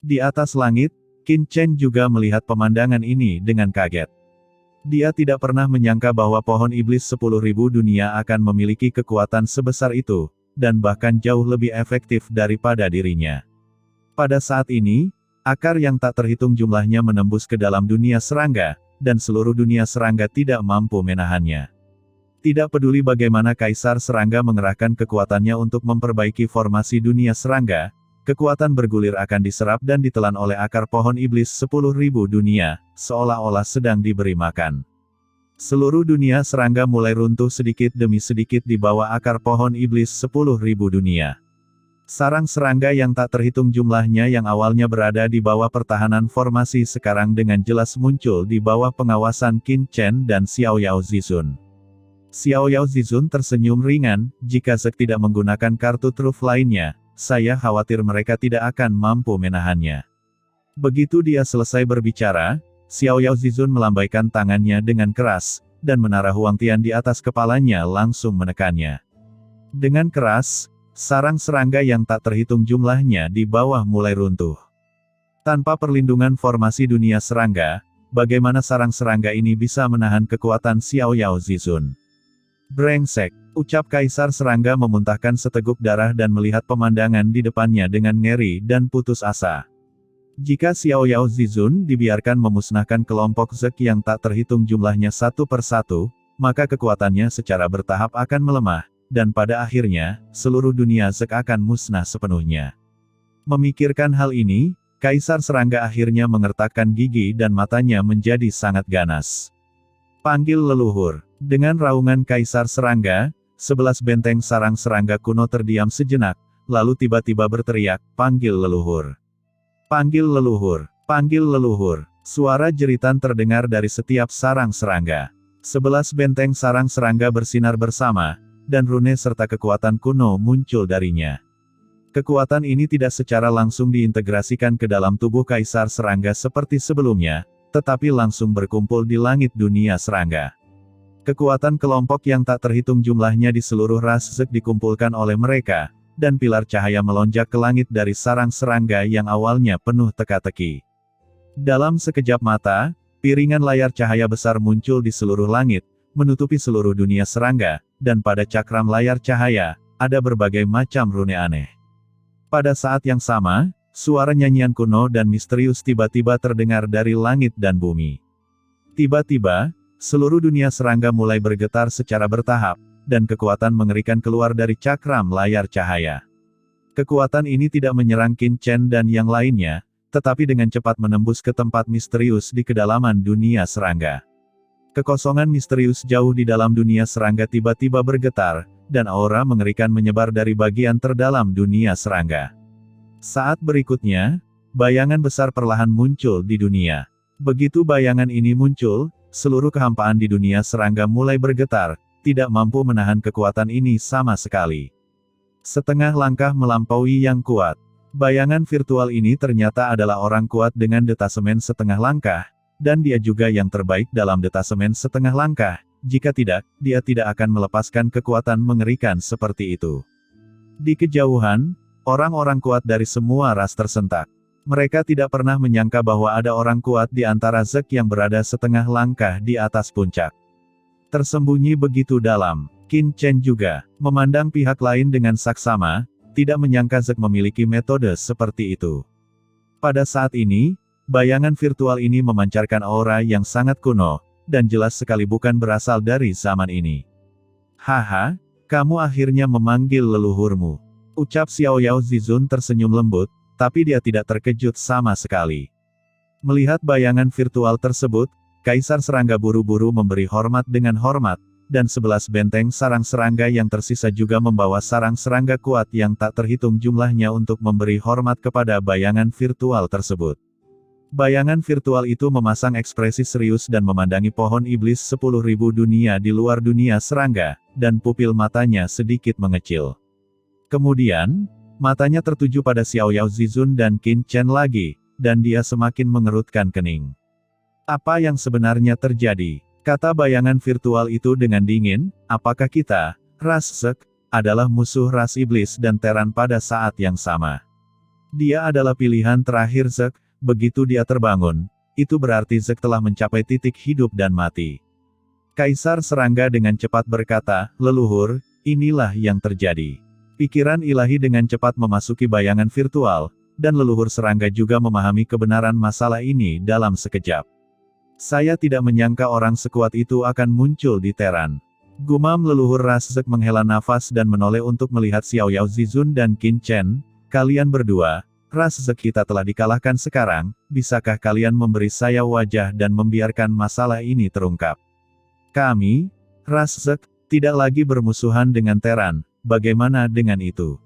Di atas langit, Qin Chen juga melihat pemandangan ini dengan kaget. Dia tidak pernah menyangka bahwa pohon iblis 10.000 dunia akan memiliki kekuatan sebesar itu, dan bahkan jauh lebih efektif daripada dirinya. Pada saat ini, akar yang tak terhitung jumlahnya menembus ke dalam dunia serangga, dan seluruh dunia serangga tidak mampu menahannya. Tidak peduli bagaimana Kaisar Serangga mengerahkan kekuatannya untuk memperbaiki formasi dunia serangga, kekuatan bergulir akan diserap dan ditelan oleh akar pohon iblis 10.000 dunia, seolah-olah sedang diberi makan. Seluruh dunia serangga mulai runtuh sedikit demi sedikit di bawah akar pohon iblis 10.000 dunia. Sarang serangga yang tak terhitung jumlahnya yang awalnya berada di bawah pertahanan formasi sekarang dengan jelas muncul di bawah pengawasan Qin Chen dan Xiao Yao Zizun. Xiao Yao Zizun tersenyum ringan, jika Zek tidak menggunakan kartu truf lainnya, saya khawatir mereka tidak akan mampu menahannya. Begitu dia selesai berbicara, Xiao Yao Zizun melambaikan tangannya dengan keras, dan menara Huang Tian di atas kepalanya langsung menekannya. Dengan keras, sarang serangga yang tak terhitung jumlahnya di bawah mulai runtuh. Tanpa perlindungan formasi dunia serangga, bagaimana sarang serangga ini bisa menahan kekuatan Xiao Yao Zizun? Brengsek, ucap Kaisar Serangga memuntahkan seteguk darah dan melihat pemandangan di depannya dengan ngeri dan putus asa. Jika Xiao Yao Zizun dibiarkan memusnahkan kelompok Zek yang tak terhitung jumlahnya satu persatu, maka kekuatannya secara bertahap akan melemah, dan pada akhirnya, seluruh dunia Zek akan musnah sepenuhnya. Memikirkan hal ini, Kaisar Serangga akhirnya mengertakkan gigi dan matanya menjadi sangat ganas. Panggil leluhur. Dengan raungan Kaisar Serangga, 11 benteng sarang serangga kuno terdiam sejenak, lalu tiba-tiba berteriak, panggil leluhur. Panggil leluhur. Panggil leluhur. Suara jeritan terdengar dari setiap sarang serangga. 11 benteng sarang serangga bersinar bersama, dan rune serta kekuatan kuno muncul darinya. Kekuatan ini tidak secara langsung diintegrasikan ke dalam tubuh Kaisar Serangga seperti sebelumnya, tetapi langsung berkumpul di langit dunia serangga. Kekuatan kelompok yang tak terhitung jumlahnya di seluruh ras Zek dikumpulkan oleh mereka, dan pilar cahaya melonjak ke langit dari sarang serangga yang awalnya penuh teka-teki. Dalam sekejap mata, piringan layar cahaya besar muncul di seluruh langit, menutupi seluruh dunia serangga, dan pada cakram layar cahaya, ada berbagai macam rune aneh. Pada saat yang sama, suara nyanyian kuno dan misterius tiba-tiba terdengar dari langit dan bumi. Tiba-tiba, seluruh dunia serangga mulai bergetar secara bertahap, dan kekuatan mengerikan keluar dari cakram layar cahaya. Kekuatan ini tidak menyerang Qin Chen dan yang lainnya, tetapi dengan cepat menembus ke tempat misterius di kedalaman dunia serangga. Kekosongan misterius jauh di dalam dunia serangga tiba-tiba bergetar, dan aura mengerikan menyebar dari bagian terdalam dunia serangga. Saat berikutnya, bayangan besar perlahan muncul di dunia. Begitu bayangan ini muncul, seluruh kehampaan di dunia serangga mulai bergetar, tidak mampu menahan kekuatan ini sama sekali. Setengah langkah melampaui yang kuat. Bayangan virtual ini ternyata adalah orang kuat dengan detasemen setengah langkah, dan dia juga yang terbaik dalam detasemen setengah langkah, jika tidak, dia tidak akan melepaskan kekuatan mengerikan seperti itu. Di kejauhan, orang-orang kuat dari semua ras tersentak. Mereka tidak pernah menyangka bahwa ada orang kuat di antara Zek yang berada setengah langkah di atas puncak. Tersembunyi begitu dalam, Qin Chen juga memandang pihak lain dengan saksama, tidak menyangka Zek memiliki metode seperti itu. Pada saat ini, bayangan virtual ini memancarkan aura yang sangat kuno, dan jelas sekali bukan berasal dari zaman ini. Haha, kamu akhirnya memanggil leluhurmu. Ucap Xiao Yao Zizun tersenyum lembut, tapi dia tidak terkejut sama sekali. Melihat bayangan virtual tersebut, Kaisar Serangga buru-buru memberi hormat dengan hormat, dan 11 benteng sarang serangga yang tersisa juga membawa sarang serangga kuat yang tak terhitung jumlahnya untuk memberi hormat kepada bayangan virtual tersebut. Bayangan virtual itu memasang ekspresi serius dan memandangi pohon iblis 10.000 dunia di luar dunia serangga, dan pupil matanya sedikit mengecil. Kemudian, matanya tertuju pada Xiao Yao Zizun dan Qin Chen lagi, dan dia semakin mengerutkan kening. Apa yang sebenarnya terjadi? Kata bayangan virtual itu dengan dingin, apakah kita, ras Zek, adalah musuh ras iblis dan Teran pada saat yang sama? Dia adalah pilihan terakhir Zek. Begitu dia terbangun, itu berarti Zek telah mencapai titik hidup dan mati. Kaisar serangga dengan cepat berkata, "Leluhur, inilah yang terjadi." Pikiran ilahi dengan cepat memasuki bayangan virtual, dan leluhur serangga juga memahami kebenaran masalah ini dalam sekejap. Saya tidak menyangka orang sekuat itu akan muncul di Teran. Gumam leluhur ras Zek menghela nafas dan menoleh untuk melihat Xiao Yao Zizun dan Qin Chen. Kalian berdua, ras Zek kita telah dikalahkan sekarang, bisakah kalian memberi saya wajah dan membiarkan masalah ini terungkap? Kami, ras Zek, tidak lagi bermusuhan dengan Teran, bagaimana dengan itu?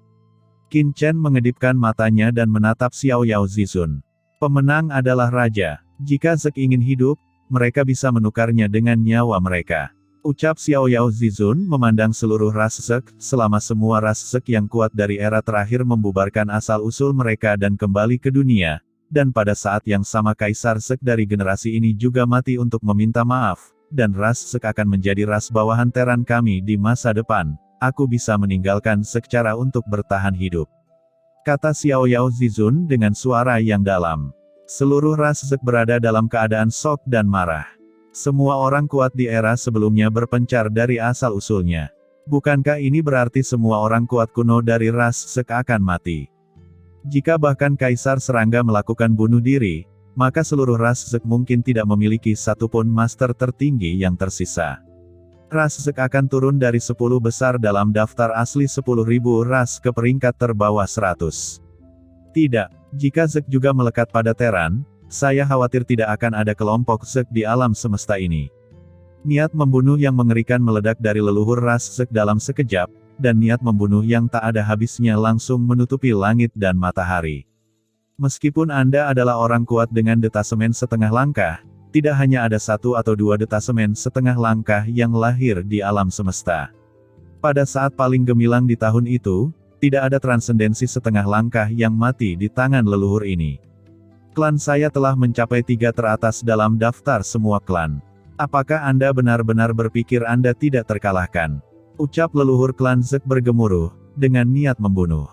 Qin Chen mengedipkan matanya dan menatap Xiao Yao Zizun. Pemenang adalah raja. Jika Zek ingin hidup, mereka bisa menukarnya dengan nyawa mereka. Ucap Xiao Yao Zizun memandang seluruh ras Zek, selama semua ras Zek yang kuat dari era terakhir membubarkan asal-usul mereka dan kembali ke dunia, dan pada saat yang sama Kaisar Zek dari generasi ini juga mati untuk meminta maaf, dan ras Zek akan menjadi ras bawahan Teran kami di masa depan. Aku bisa meninggalkan Zek cara untuk bertahan hidup. Kata Xiao Yao Zizun dengan suara yang dalam. Seluruh ras Zek berada dalam keadaan shock dan marah. Semua orang kuat di era sebelumnya berpencar dari asal-usulnya. Bukankah ini berarti semua orang kuat kuno dari ras Zek akan mati? Jika bahkan Kaisar Serangga melakukan bunuh diri, maka seluruh ras Zek mungkin tidak memiliki satupun master tertinggi yang tersisa. Ras Zek akan turun dari 10 besar dalam daftar asli 10.000 ras ke peringkat terbawah 100. Tidak, jika Zek juga melekat pada Teran, saya khawatir tidak akan ada kelompok Zek di alam semesta ini. Niat membunuh yang mengerikan meledak dari leluhur ras Zek dalam sekejap, dan niat membunuh yang tak ada habisnya langsung menutupi langit dan matahari. Meskipun Anda adalah orang kuat dengan detasemen setengah langkah, tidak hanya ada satu atau dua detasemen setengah langkah yang lahir di alam semesta. Pada saat paling gemilang di tahun itu, tidak ada transendensi setengah langkah yang mati di tangan leluhur ini. Klan saya telah mencapai 3 teratas dalam daftar semua klan. Apakah Anda benar-benar berpikir Anda tidak terkalahkan? Ucap leluhur klan Zek bergemuruh, dengan niat membunuh.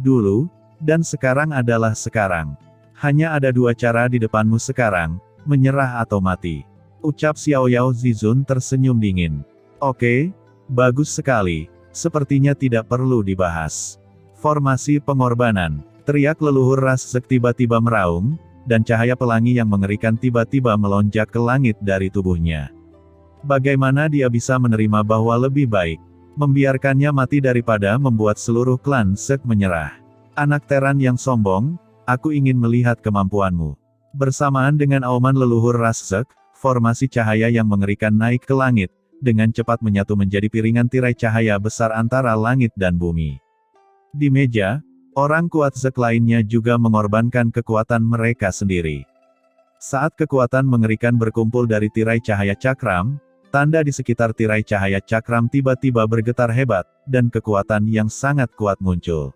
Dulu, dan sekarang adalah sekarang. Hanya ada 2 cara di depanmu sekarang, menyerah atau mati. Ucap Xiao Yao Zizun tersenyum dingin. Oke, bagus sekali, sepertinya tidak perlu dibahas. Formasi pengorbanan, teriak leluhur ras Zek tiba-tiba meraung, dan cahaya pelangi yang mengerikan tiba-tiba melonjak ke langit dari tubuhnya. Bagaimana dia bisa menerima bahwa lebih baik membiarkannya mati daripada membuat seluruh klan Zek menyerah? Anak Teran yang sombong, aku ingin melihat kemampuanmu. Bersamaan dengan auman leluhur ras Zek, formasi cahaya yang mengerikan naik ke langit, dengan cepat menyatu menjadi piringan tirai cahaya besar antara langit dan bumi. Di meja, orang kuat Zek lainnya juga mengorbankan kekuatan mereka sendiri. Saat kekuatan mengerikan berkumpul dari tirai cahaya cakram, tanda di sekitar tirai cahaya cakram tiba-tiba bergetar hebat, dan kekuatan yang sangat kuat muncul.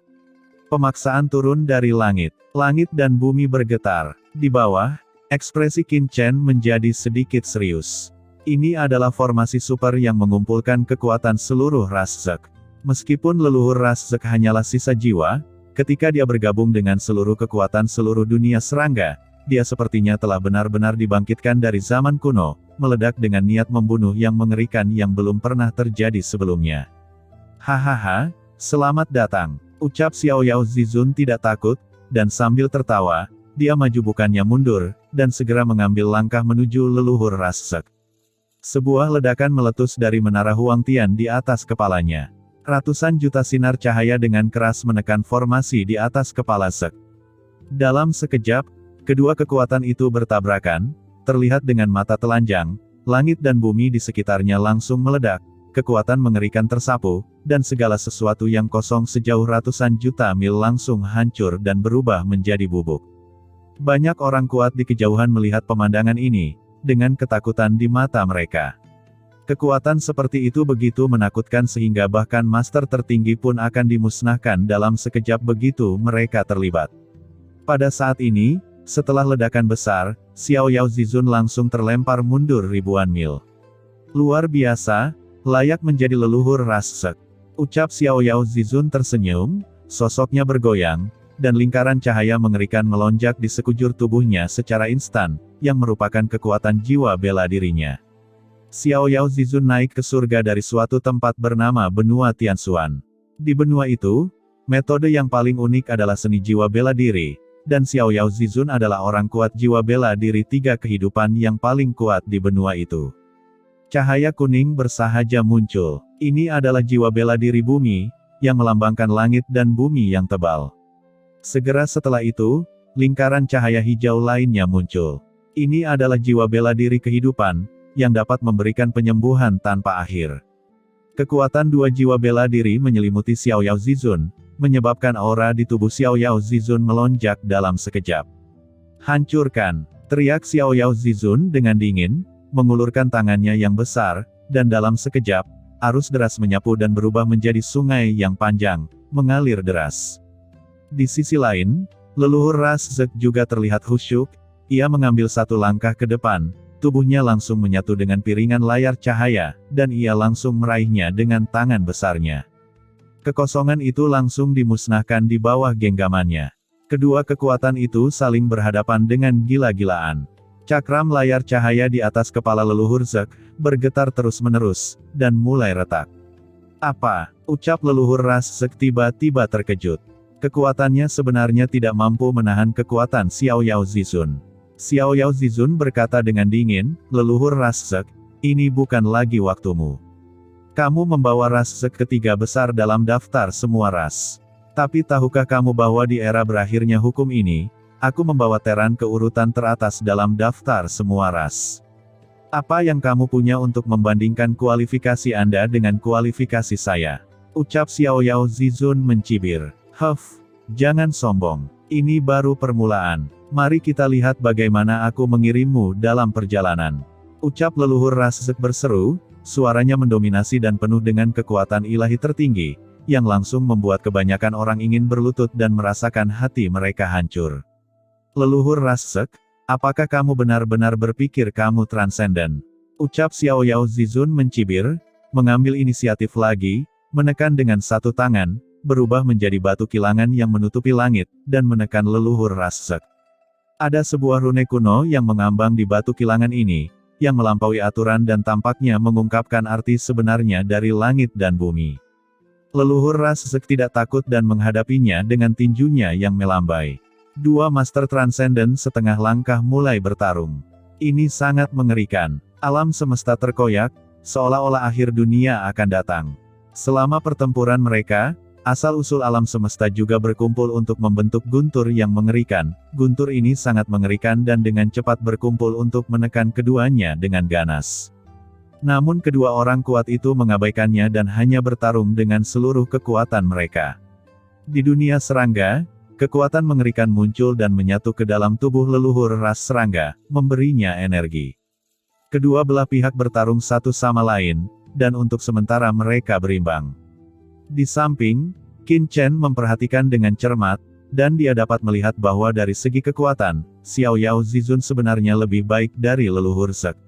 Pemaksaan turun dari langit. Langit dan bumi bergetar. Di bawah, ekspresi Qin Chen menjadi sedikit serius. Ini adalah formasi super yang mengumpulkan kekuatan seluruh ras Zek. Meskipun leluhur ras Zek hanyalah sisa jiwa, ketika dia bergabung dengan seluruh kekuatan seluruh dunia serangga, dia sepertinya telah benar-benar dibangkitkan dari zaman kuno, meledak dengan niat membunuh yang mengerikan yang belum pernah terjadi sebelumnya. Hahaha, selamat datang, ucap Xiao Yao Zizun tidak takut, dan sambil tertawa, dia maju bukannya mundur, dan segera mengambil langkah menuju leluhur ras Zek. Sebuah ledakan meletus dari menara Huangtian di atas kepalanya. Ratusan juta sinar cahaya dengan keras menekan formasi di atas kepala Zek. Dalam sekejap, kedua kekuatan itu bertabrakan, terlihat dengan mata telanjang, langit dan bumi di sekitarnya langsung meledak, kekuatan mengerikan tersapu, dan segala sesuatu yang kosong sejauh ratusan juta mil langsung hancur dan berubah menjadi bubuk. Banyak orang kuat di kejauhan melihat pemandangan ini, dengan ketakutan di mata mereka. Kekuatan seperti itu begitu menakutkan sehingga bahkan master tertinggi pun akan dimusnahkan dalam sekejap begitu mereka terlibat. Pada saat ini, setelah ledakan besar, Xiao Yao Zizun langsung terlempar mundur ribuan mil. Luar biasa, layak menjadi leluhur ras Zek. Ucap Xiao Yao Zizun tersenyum, sosoknya bergoyang, dan lingkaran cahaya mengerikan melonjak di sekujur tubuhnya secara instan, yang merupakan kekuatan jiwa bela dirinya. Xiao Yao Zizun naik ke surga dari suatu tempat bernama Benua Tianxuan. Di benua itu, metode yang paling unik adalah seni jiwa bela diri, dan Xiao Yao Zizun adalah orang kuat jiwa bela diri 3 kehidupan yang paling kuat di benua itu. Cahaya kuning bersahaja muncul. Ini adalah jiwa bela diri bumi, yang melambangkan langit dan bumi yang tebal. Segera setelah itu, lingkaran cahaya hijau lainnya muncul. Ini adalah jiwa bela diri kehidupan, yang dapat memberikan penyembuhan tanpa akhir. Kekuatan 2 jiwa bela diri menyelimuti Xiao Yao Zizun, menyebabkan aura di tubuh Xiao Yao Zizun melonjak dalam sekejap. "Hancurkan!" teriak Xiao Yao Zizun dengan dingin, mengulurkan tangannya yang besar, dan dalam sekejap, arus deras menyapu dan berubah menjadi sungai yang panjang, mengalir deras. Di sisi lain, leluhur ras Zek juga terlihat khusyuk, ia mengambil satu langkah ke depan, tubuhnya langsung menyatu dengan piringan layar cahaya, dan ia langsung meraihnya dengan tangan besarnya. Kekosongan itu langsung dimusnahkan di bawah genggamannya. Kedua kekuatan itu saling berhadapan dengan gila-gilaan. Cakram layar cahaya di atas kepala leluhur Zek, bergetar terus-menerus, dan mulai retak. "Apa?" ucap leluhur ras Zek tiba-tiba terkejut. Kekuatannya sebenarnya tidak mampu menahan kekuatan Xiao Yao Zizun. Xiao Yao Zizun berkata dengan dingin, "Leluhur ras Zek, ini bukan lagi waktumu. Kamu membawa ras Zek ketiga besar dalam daftar semua ras. Tapi tahukah kamu bahwa di era berakhirnya hukum ini, aku membawa Terran ke urutan teratas dalam daftar semua ras. Apa yang kamu punya untuk membandingkan kualifikasi Anda dengan kualifikasi saya?" ucap Xiao Yao Zizun mencibir. Jangan sombong. Ini baru permulaan. Mari kita lihat bagaimana aku mengirimmu dalam perjalanan," ucap leluhur ras Zek berseru, suaranya mendominasi dan penuh dengan kekuatan ilahi tertinggi, yang langsung membuat kebanyakan orang ingin berlutut dan merasakan hati mereka hancur. "Leluhur ras Zek, apakah kamu benar-benar berpikir kamu transenden?" ucap Xiao Yao Zizun mencibir, mengambil inisiatif lagi, menekan dengan satu tangan, berubah menjadi batu kilangan yang menutupi langit, dan menekan leluhur ras Zek. Ada sebuah rune kuno yang mengambang di batu kilangan ini, yang melampaui aturan dan tampaknya mengungkapkan arti sebenarnya dari langit dan bumi. Leluhur ras Zek tidak takut dan menghadapinya dengan tinjunya yang melambai. 2 Master Transcendent setengah langkah mulai bertarung. Ini sangat mengerikan. Alam semesta terkoyak, seolah-olah akhir dunia akan datang. Selama pertempuran mereka, asal-usul alam semesta juga berkumpul untuk membentuk guntur yang mengerikan. Guntur ini sangat mengerikan dan dengan cepat berkumpul untuk menekan keduanya dengan ganas. Namun kedua orang kuat itu mengabaikannya dan hanya bertarung dengan seluruh kekuatan mereka. Di dunia serangga, kekuatan mengerikan muncul dan menyatu ke dalam tubuh leluhur ras serangga, memberinya energi. Kedua belah pihak bertarung satu sama lain, dan untuk sementara mereka berimbang. Di samping, Qin Chen memperhatikan dengan cermat, dan dia dapat melihat bahwa dari segi kekuatan, Xiao Yao Zizun sebenarnya lebih baik dari leluhur Zek.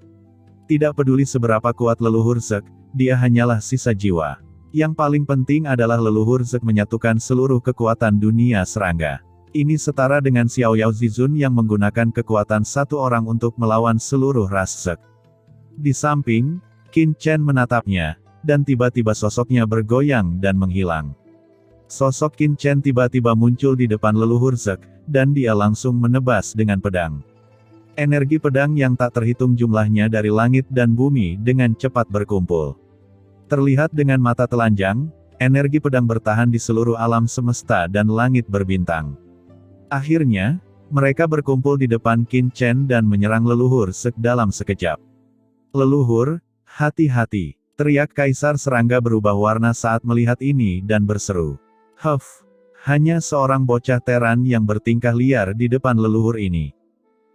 Tidak peduli seberapa kuat leluhur Zek, dia hanyalah sisa jiwa. Yang paling penting adalah leluhur Zek menyatukan seluruh kekuatan dunia serangga. Ini setara dengan Xiao Yao Zizun yang menggunakan kekuatan satu orang untuk melawan seluruh ras Zek. Di samping, Qin Chen menatapnya, dan tiba-tiba sosoknya bergoyang dan menghilang. Sosok Qin Chen tiba-tiba muncul di depan leluhur Zek, dan dia langsung menebas dengan pedang. Energi pedang yang tak terhitung jumlahnya dari langit dan bumi dengan cepat berkumpul. Terlihat dengan mata telanjang, energi pedang bertahan di seluruh alam semesta dan langit berbintang. Akhirnya, mereka berkumpul di depan Qin Chen dan menyerang leluhur Zek dalam sekejap. "Leluhur, hati-hati!" teriak Kaisar Serangga berubah warna saat melihat ini dan berseru. Hanya seorang bocah Terran yang bertingkah liar di depan leluhur ini.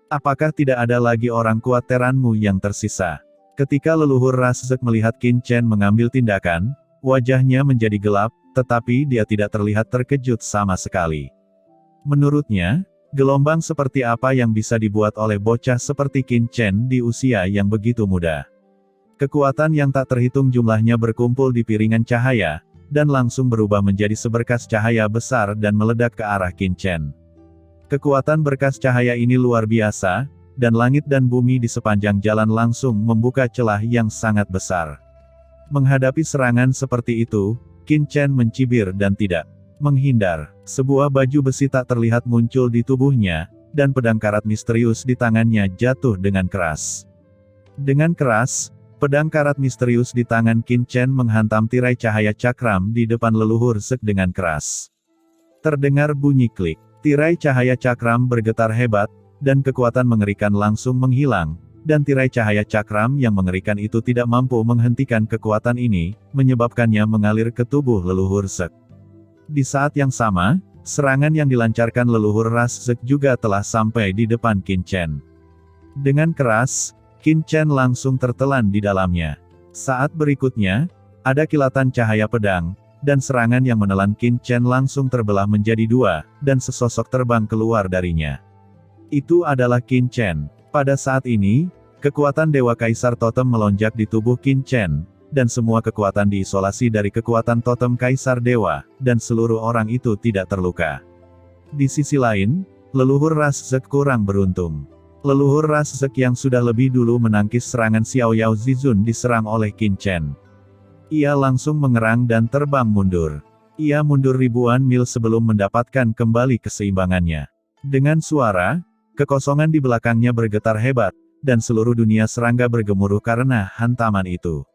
Apakah tidak ada lagi orang kuat Terranmu yang tersisa? Ketika leluhur ras Zek melihat Qin Chen mengambil tindakan, wajahnya menjadi gelap, tetapi dia tidak terlihat terkejut sama sekali. Menurutnya, gelombang seperti apa yang bisa dibuat oleh bocah seperti Qin Chen di usia yang begitu muda? Kekuatan yang tak terhitung jumlahnya berkumpul di piringan cahaya, dan langsung berubah menjadi seberkas cahaya besar dan meledak ke arah Qin Chen. Kekuatan berkas cahaya ini luar biasa, dan langit dan bumi di sepanjang jalan langsung membuka celah yang sangat besar. Menghadapi serangan seperti itu, Qin Chen mencibir dan tidak menghindar. Sebuah baju besi tak terlihat muncul di tubuhnya, dan pedang karat misterius di tangannya jatuh dengan keras. Dengan keras, pedang karat misterius di tangan Qin Chen menghantam tirai cahaya cakram di depan leluhur Zek dengan keras. Terdengar bunyi klik. Tirai cahaya cakram bergetar hebat, dan kekuatan mengerikan langsung menghilang, dan tirai cahaya cakram yang mengerikan itu tidak mampu menghentikan kekuatan ini, menyebabkannya mengalir ke tubuh leluhur Zek. Di saat yang sama, serangan yang dilancarkan leluhur ras Zek juga telah sampai di depan Qin Chen. Dengan keras, Qin Chen langsung tertelan di dalamnya. Saat berikutnya, ada kilatan cahaya pedang, dan serangan yang menelan Qin Chen langsung terbelah menjadi dua, dan sesosok terbang keluar darinya. Itu adalah Qin Chen. Pada saat ini, kekuatan Dewa Kaisar Totem melonjak di tubuh Qin Chen, dan semua kekuatan diisolasi dari kekuatan Totem Kaisar Dewa, dan seluruh orang itu tidak terluka. Di sisi lain, leluhur ras Zek kurang beruntung. Leluhur ras Zek yang sudah lebih dulu menangkis serangan Xiao Yao Zizun diserang oleh Qin Chen. Ia langsung mengerang dan terbang mundur. Ia mundur ribuan mil sebelum mendapatkan kembali keseimbangannya. Dengan suara, kekosongan di belakangnya bergetar hebat, dan seluruh dunia serangga bergemuruh karena hantaman itu.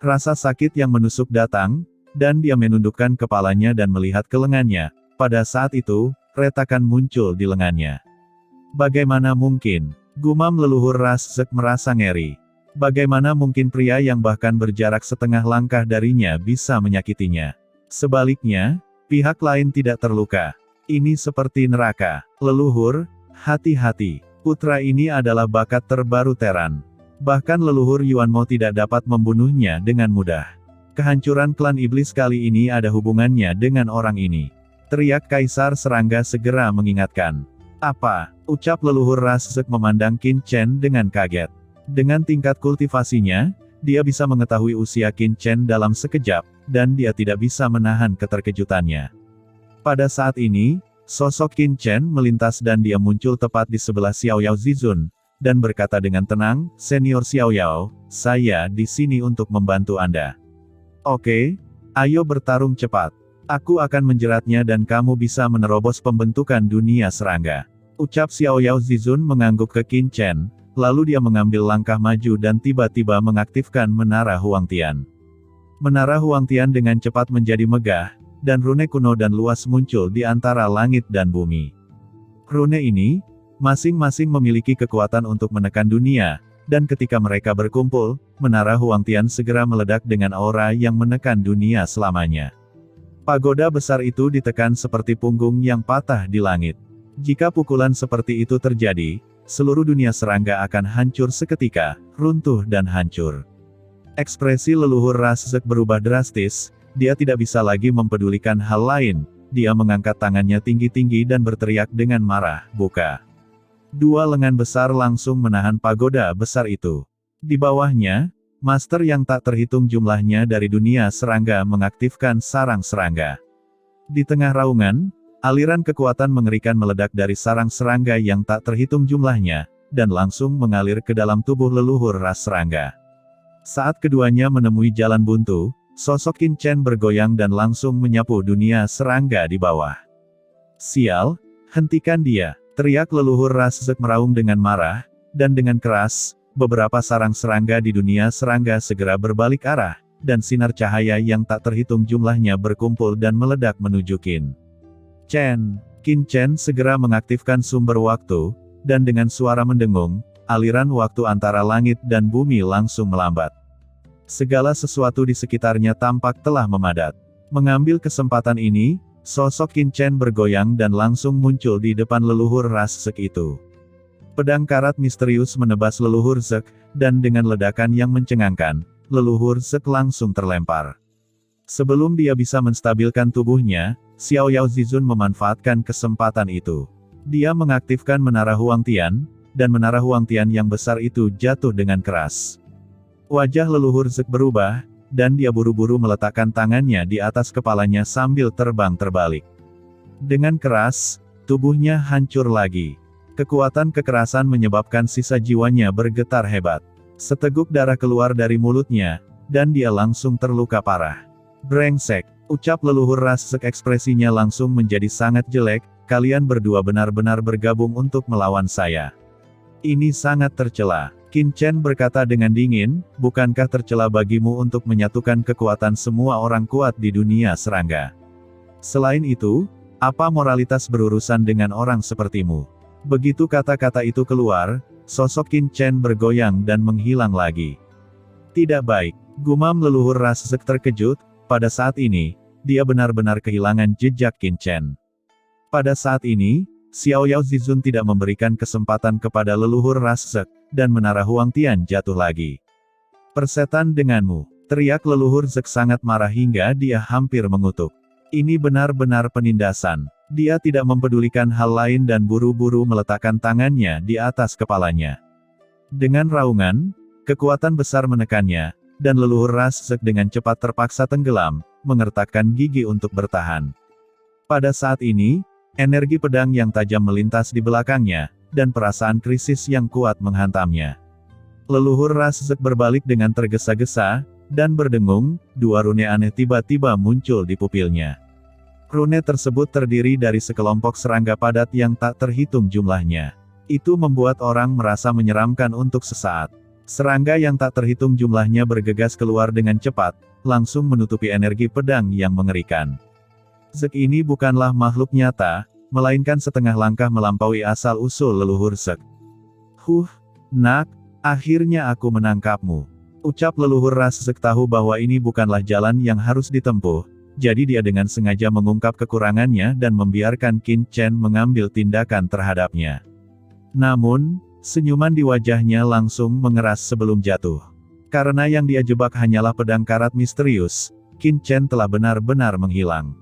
Rasa sakit yang menusuk datang, dan dia menundukkan kepalanya dan melihat ke lengannya. Pada saat itu, retakan muncul di lengannya. Bagaimana mungkin? Gumam leluhur ras Zek merasa ngeri. Bagaimana mungkin pria yang bahkan berjarak setengah langkah darinya bisa menyakitinya? Sebaliknya, pihak lain tidak terluka. Ini seperti neraka. Leluhur, hati-hati. Putra ini adalah bakat terbaru Teran. Bahkan leluhur Yuanmo tidak dapat membunuhnya dengan mudah. Kehancuran klan iblis kali ini ada hubungannya dengan orang ini. Teriak Kaisar Serangga segera mengingatkan. Apa? Ucap leluhur ras Zek memandang Qin Chen dengan kaget. Dengan tingkat kultivasinya, dia bisa mengetahui usia Qin Chen dalam sekejap, dan dia tidak bisa menahan keterkejutannya. Pada saat ini, sosok Qin Chen melintas dan dia muncul tepat di sebelah Xiao Yao Zizun, dan berkata dengan tenang, "Senior Xiao Yao, saya di sini untuk membantu Anda." "Oke, ayo bertarung cepat. Aku akan menjeratnya dan kamu bisa menerobos pembentukan dunia serangga." Ucap Xiao Yao Zizun mengangguk ke Qin Chen. Lalu dia mengambil langkah maju dan tiba-tiba mengaktifkan Menara Huangtian. Menara Huangtian dengan cepat menjadi megah, dan rune kuno dan luas muncul di antara langit dan bumi. Rune ini, masing-masing memiliki kekuatan untuk menekan dunia, dan ketika mereka berkumpul, Menara Huangtian segera meledak dengan aura yang menekan dunia selamanya. Pagoda besar itu ditekan seperti punggung yang patah di langit. Jika pukulan seperti itu terjadi, seluruh dunia serangga akan hancur seketika, runtuh dan hancur. Ekspresi leluhur ras Zek berubah drastis, dia tidak bisa lagi mempedulikan hal lain, dia mengangkat tangannya tinggi-tinggi dan berteriak dengan marah, "Buka!" Dua lengan besar langsung menahan pagoda besar itu. Di bawahnya, master yang tak terhitung jumlahnya dari dunia serangga mengaktifkan sarang serangga. Di tengah raungan, aliran kekuatan mengerikan meledak dari sarang serangga yang tak terhitung jumlahnya, dan langsung mengalir ke dalam tubuh leluhur ras serangga. Saat keduanya menemui jalan buntu, sosok Qin Chen bergoyang dan langsung menyapu dunia serangga di bawah. "Sial, hentikan dia!" teriak leluhur ras Zek meraung dengan marah, dan dengan keras, beberapa sarang serangga di dunia serangga segera berbalik arah, dan sinar cahaya yang tak terhitung jumlahnya berkumpul dan meledak menuju Qin Chen segera mengaktifkan sumber waktu, dan dengan suara mendengung, aliran waktu antara langit dan bumi langsung melambat. Segala sesuatu di sekitarnya tampak telah memadat. Mengambil kesempatan ini, sosok Qin Chen bergoyang dan langsung muncul di depan leluhur ras Zek itu. Pedang karat misterius menebas leluhur Zek, dan dengan ledakan yang mencengangkan, leluhur Zek langsung terlempar. Sebelum dia bisa menstabilkan tubuhnya, Xiao Yao Zizun memanfaatkan kesempatan itu. Dia mengaktifkan Menara Huangtian, dan Menara Huangtian yang besar itu jatuh dengan keras. Wajah leluhur Zek berubah, dan dia buru-buru meletakkan tangannya di atas kepalanya sambil terbang terbalik. Dengan keras, tubuhnya hancur lagi. Kekuatan kekerasan menyebabkan sisa jiwanya bergetar hebat. Seteguk darah keluar dari mulutnya, dan dia langsung terluka parah. "Brengsek," ucap leluhur Rasek, ekspresinya langsung menjadi sangat jelek. "Kalian berdua benar-benar bergabung untuk melawan saya. Ini sangat tercela." Qin Chen berkata dengan dingin, "Bukankah tercela bagimu untuk menyatukan kekuatan semua orang kuat di dunia serangga? Selain itu, apa moralitas berurusan dengan orang sepertimu?" Begitu kata-kata itu keluar, sosok Qin Chen bergoyang dan menghilang lagi. "Tidak baik," gumam leluhur Rasek terkejut. Pada saat ini, dia benar-benar kehilangan jejak Qin Chen. Pada saat ini, Xiao Yao Zizun tidak memberikan kesempatan kepada leluhur Rasek, dan menara Huang Tian jatuh lagi. "Persetan denganmu," teriak leluhur Zek sangat marah hingga dia hampir mengutuk. Ini benar-benar penindasan. Dia tidak mempedulikan hal lain dan buru-buru meletakkan tangannya di atas kepalanya. Dengan raungan, kekuatan besar menekannya, dan leluhur Rasek dengan cepat terpaksa tenggelam, mengertakkan gigi untuk bertahan. Pada saat ini, energi pedang yang tajam melintas di belakangnya, dan perasaan krisis yang kuat menghantamnya. Leluhur Rasek berbalik dengan tergesa-gesa, dan berdengung, dua rune aneh tiba-tiba muncul di pupilnya. Rune tersebut terdiri dari sekelompok serangga padat yang tak terhitung jumlahnya. Itu membuat orang merasa menyeramkan untuk sesaat. Serangga yang tak terhitung jumlahnya bergegas keluar dengan cepat, langsung menutupi energi pedang yang mengerikan. Zek ini bukanlah makhluk nyata, melainkan setengah langkah melampaui asal-usul leluhur Zek. Nak, akhirnya aku menangkapmu," ucap leluhur Rasek tahu bahwa ini bukanlah jalan yang harus ditempuh. Jadi dia dengan sengaja mengungkap kekurangannya dan membiarkan Qin Chen mengambil tindakan terhadapnya. Namun, senyuman di wajahnya langsung mengeras sebelum jatuh. Karena yang dia jebak hanyalah pedang karat misterius, Qin Chen telah benar-benar menghilang.